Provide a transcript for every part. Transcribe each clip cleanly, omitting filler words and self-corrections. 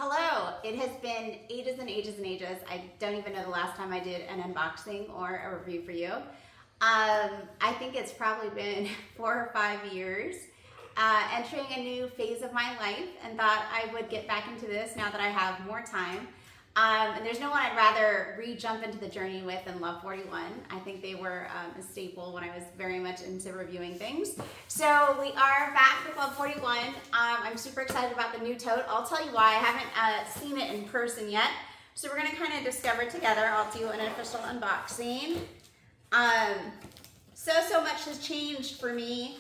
Hello, it has been ages and ages and ages. I don't even know the last time I did an unboxing or a review for you. I think it's probably been 4 or 5 years. Entering a new phase of my life and thought I would get back into this now that I have more time. And there's no one I'd rather re-jump into the journey with than Love 41. I think they were a staple when I was very much into reviewing things. So we are back with Love 41. I'm super excited about the new tote. I'll tell you why. I haven't seen it in person yet. So we're gonna kind of discover it together. I'll do an official unboxing. So much has changed for me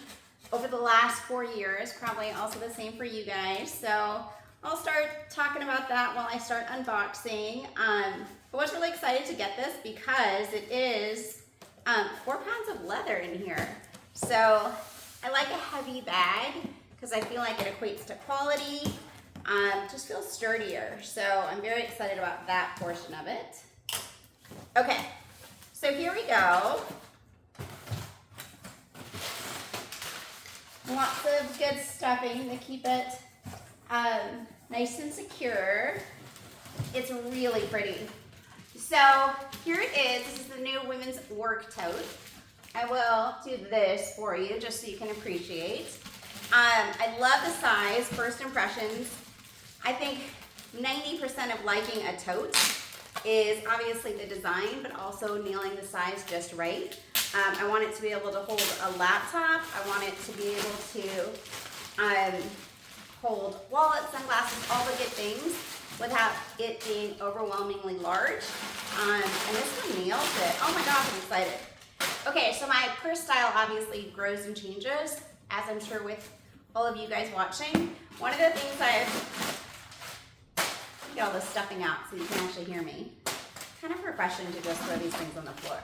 over the last 4 years, probably also the same for you guys. So I'll start talking about that while I start unboxing. I was really excited to get this because it is 4 pounds of leather in here. So I like a heavy bag because I feel like it equates to quality. Just feels sturdier. So I'm very excited about that portion of it. Okay, so here we go. Lots of good stuffing to keep it nice and secure. It's really pretty. So here it is. This is the new women's work tote. I will do this for you just so you can appreciate. I love the size. First impressions. I think 90% of liking a tote is obviously the design, but also nailing the size just right. I want it to be able to hold a laptop. I want it to be able to hold wallets, sunglasses, all the good things without it being overwhelmingly large. And this one nails it. Oh my gosh, I'm excited. Okay, so my purse style obviously grows and changes, as I'm sure with all of you guys watching. One of the things get all this stuffing out so you can actually hear me. Kind of refreshing to just throw these things on the floor.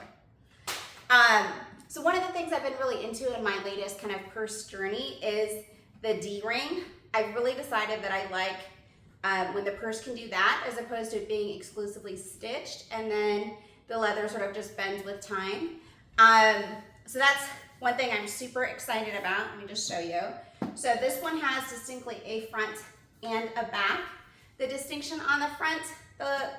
So one of the things I've been really into in my latest kind of purse journey is the D-ring. I've really decided that I like when the purse can do that as opposed to it being exclusively stitched and then the leather sort of just bends with time. So that's one thing I'm super excited about. Let me just show you. So this one has distinctly a front and a back. The distinction on the front,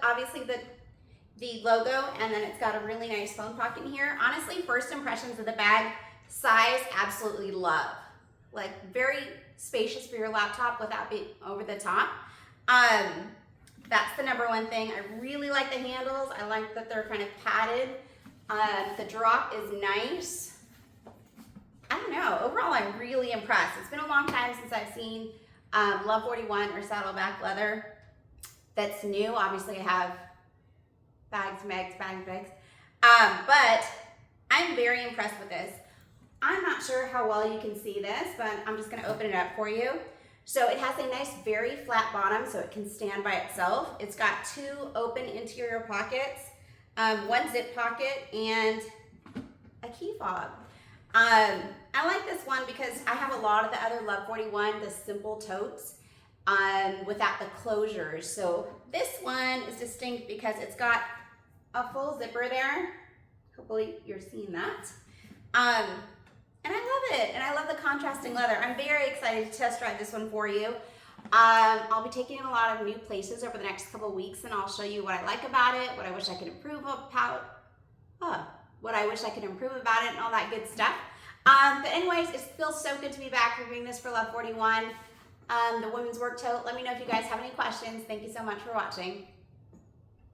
obviously the logo, and then it's got a really nice phone pocket in here. Honestly, first impressions of the bag, size, absolutely love. Like very spacious for your laptop without being over the top. That's the number one thing. I really like the handles. I like that they're kind of padded. The drop is nice. I don't know, overall I'm really impressed. It's been a long time since I've seen Love 41 or saddleback leather that's new. Obviously I have bags, but I'm very impressed with this. I'm not sure how well you can see this, but I'm just gonna open it up for you. So it has a nice, very flat bottom, so it can stand by itself. It's got 2 open interior pockets, 1 zip pocket, and a key fob. I like this one because I have a lot of the other Love 41, the simple totes, without the closures. So this one is distinct because it's got a full zipper there. Hopefully you're seeing that. And I love it, and I love the contrasting leather. I'm very excited to test drive this one for you. I'll be taking it a lot of new places over the next couple weeks, and I'll show you what I like about it, what I wish I could improve about, what I wish I could improve about it, and all that good stuff. But anyways, it feels so good to be back reviewing this for Love 41, the women's work tote. Let me know if you guys have any questions. Thank you so much for watching.